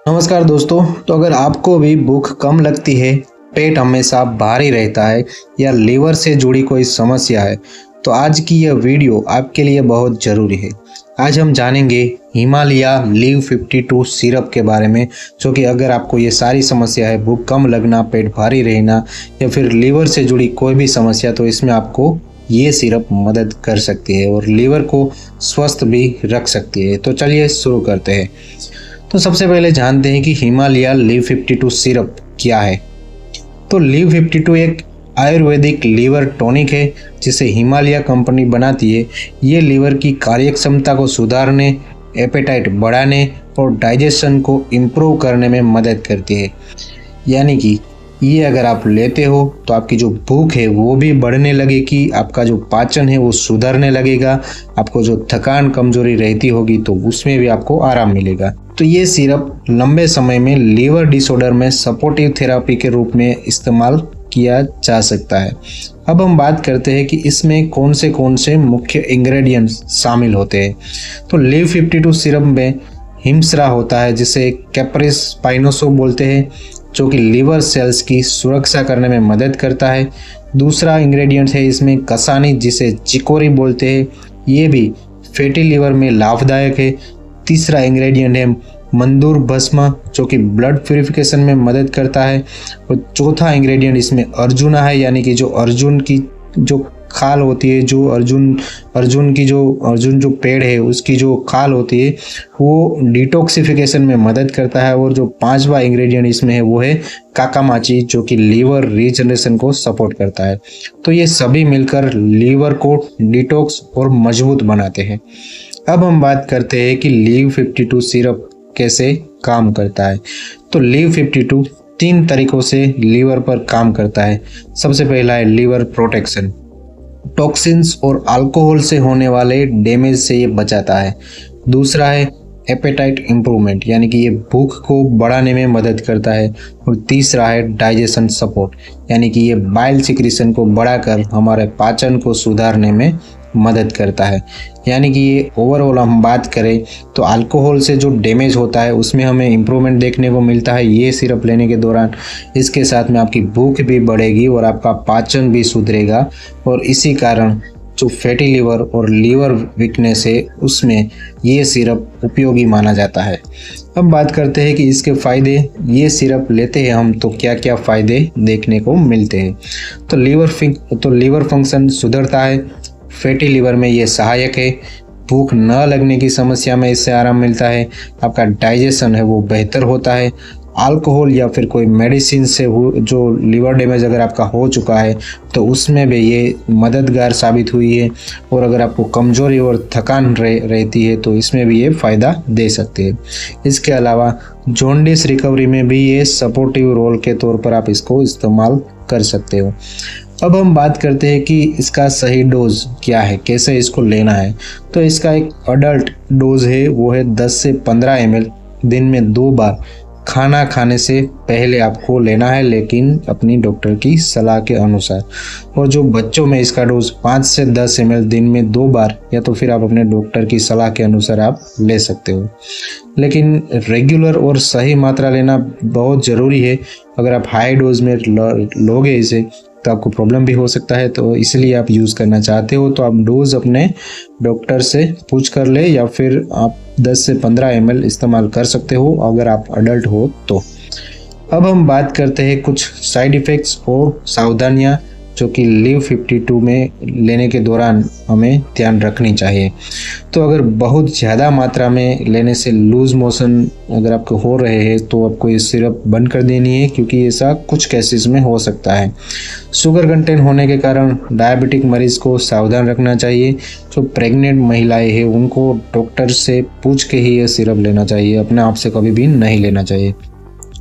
नमस्कार दोस्तों। तो अगर आपको भी भूख कम लगती है, पेट हमेशा भारी रहता है या लीवर से जुड़ी कोई समस्या है, तो आज की यह वीडियो आपके लिए बहुत ज़रूरी है। आज हम जानेंगे हिमालया लीव 52 सिरप के बारे में, जो कि अगर आपको ये सारी समस्या है, भूख कम लगना, पेट भारी रहना या फिर लीवर से जुड़ी कोई भी समस्या, तो इसमें आपको ये सिरप मदद कर सकती है और लीवर को स्वस्थ भी रख सकती है। तो चलिए शुरू करते हैं। तो सबसे पहले जानते हैं कि हिमालया लीव 52 सिरप क्या है। तो लीव 52 एक आयुर्वेदिक लीवर टॉनिक है जिसे हिमालया कंपनी बनाती है। ये लीवर की कार्यक्षमता को सुधारने, एपेटाइट बढ़ाने और डाइजेशन को इम्प्रूव करने में मदद करती है। यानी कि ये अगर आप लेते हो तो आपकी जो भूख है वो भी बढ़ने लगेगी, आपका जो पाचन है वो सुधरने लगेगा, आपको जो थकान कमजोरी रहती होगी तो उसमें भी आपको आराम मिलेगा। तो ये सिरप लंबे समय में लीवर डिसऑर्डर में सपोर्टिव थेरेपी के रूप में इस्तेमाल किया जा सकता है। अब हम बात करते हैं कि इसमें कौन से मुख्य इंग्रेडिएंट्स शामिल होते हैं। तो लीव 52 सिरप में हिमस्रा होता है जिसे कैप्रिस स्पाइनोसा बोलते हैं, जो कि लीवर सेल्स की सुरक्षा करने में मदद करता है। दूसरा इंग्रेडिएंट है इसमें कसानी, जिसे चिकोरी बोलते हैं, ये भी फैटी लीवर में लाभदायक है। तीसरा इंग्रेडिएंट है मंदूर भस्म, जो कि ब्लड प्यूरिफिकेशन में मदद करता है। और चौथा इंग्रेडिएंट इसमें अर्जुना है, यानी कि जो अर्जुन की जो खाल होती है, जो अर्जुन जो पेड़ है उसकी जो खाल होती है वो डिटॉक्सिफिकेशन में मदद करता है। और जो पांचवा इंग्रेडिएंट इसमें है वो है काकामाची, जो कि लीवर रीजनरेशन को सपोर्ट करता है। तो ये सभी मिलकर लीवर को डिटॉक्स और मजबूत बनाते हैं। अब हम बात करते हैं कि लीव 52 सिरप कैसे काम करता है। तो लीव 52 तीन तरीकों से लीवर पर काम करता है। सबसे पहला है लीवर प्रोटेक्शन, टॉक्सिन्स और अल्कोहल से होने वाले डैमेज से ये बचाता है। दूसरा है एपेटाइट इम्प्रूवमेंट, यानी कि ये भूख को बढ़ाने में मदद करता है। और तीसरा है डाइजेशन सपोर्ट, यानी कि ये बाइल सिक्रीशन को बढ़ाकर हमारे पाचन को सुधारने में मदद करता है। यानी कि ये ओवरऑल हम बात करें तो अल्कोहल से जो डैमेज होता है उसमें हमें इम्प्रूवमेंट देखने को मिलता है ये सिरप लेने के दौरान। इसके साथ में आपकी भूख भी बढ़ेगी और आपका पाचन भी सुधरेगा, और इसी कारण जो फैटी लीवर और लीवर वीकनेस है उसमें ये सिरप उपयोगी माना जाता है। अब बात करते हैं कि इसके फ़ायदे। ये सिरप लेते हैं हम तो क्या क्या फ़ायदे देखने को मिलते हैं। तो लीवर फंक्शन सुधरता है, फैटी लीवर में ये सहायक है, भूख न लगने की समस्या में इससे आराम मिलता है, आपका डाइजेशन है वो बेहतर होता है। अल्कोहल या फिर कोई मेडिसिन से जो लीवर डैमेज अगर आपका हो चुका है तो उसमें भी ये मददगार साबित हुई है। और अगर आपको कमजोरी और थकान रहती है तो इसमें भी ये फ़ायदा दे सकते हैं। इसके अलावा जॉन्डिस रिकवरी में भी ये सपोर्टिव रोल के तौर पर आप इसको इस्तेमाल कर सकते हो। अब हम बात करते हैं कि इसका सही डोज क्या है, कैसे इसको लेना है। तो इसका एक अडल्ट डोज है वो है 10 से 15 ml दिन में 2 बार खाना खाने से पहले आपको लेना है, लेकिन अपनी डॉक्टर की सलाह के अनुसार। और जो बच्चों में इसका डोज 5 से 10 ml दिन में 2 बार, या तो फिर आप अपने डॉक्टर की सलाह के अनुसार आप ले सकते हो। लेकिन रेगुलर और सही मात्रा लेना बहुत ज़रूरी है। अगर आप हाई डोज में लोगे इसे तो आपको प्रॉब्लम भी हो सकता है। तो इसलिए आप यूज़ करना चाहते हो तो आप डोज अपने डॉक्टर से पूछ कर ले, या फिर आप 10 से 15 ml इस्तेमाल कर सकते हो अगर आप अडल्ट हो तो। अब हम बात करते हैं कुछ साइड इफ़ेक्ट्स और सावधानियां जो कि लीव 52 में लेने के दौरान हमें ध्यान रखनी चाहिए। तो अगर बहुत ज़्यादा मात्रा में लेने से लूज मोशन अगर आपको हो रहे हैं तो आपको ये सिरप बंद कर देनी है, क्योंकि ऐसा कुछ केसेस में हो सकता है। शुगर कंटेंट होने के कारण डायबिटिक मरीज को सावधान रखना चाहिए। जो प्रेग्नेंट महिलाएं हैं उनको डॉक्टर से पूछ के ही ये सिरप लेना चाहिए, अपने आप से कभी भी नहीं लेना चाहिए।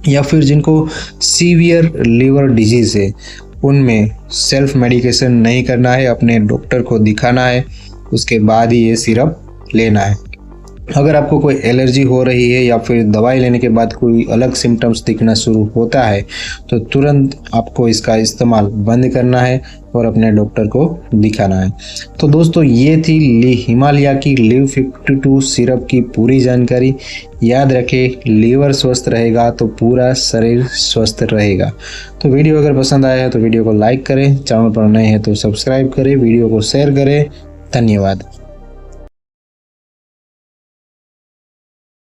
या फिर जिनको सीवियर लीवर डिजीज़ है उनमें सेल्फ मेडिकेशन नहीं करना है, अपने डॉक्टर को दिखाना है, उसके बाद ही ये सिरप लेना है। अगर आपको कोई एलर्जी हो रही है या फिर दवाई लेने के बाद कोई अलग सिम्टम्स दिखना शुरू होता है तो तुरंत आपको इसका इस्तेमाल बंद करना है और अपने डॉक्टर को दिखाना है। तो दोस्तों ये थी हिमालय की लिव 52 सिरप की पूरी जानकारी। याद रखें, लीवर स्वस्थ रहेगा तो पूरा शरीर स्वस्थ रहेगा। तो वीडियो अगर पसंद आया है तो वीडियो को लाइक करें, चैनल पर नए हैं तो सब्सक्राइब करें, वीडियो को शेयर करें। धन्यवाद।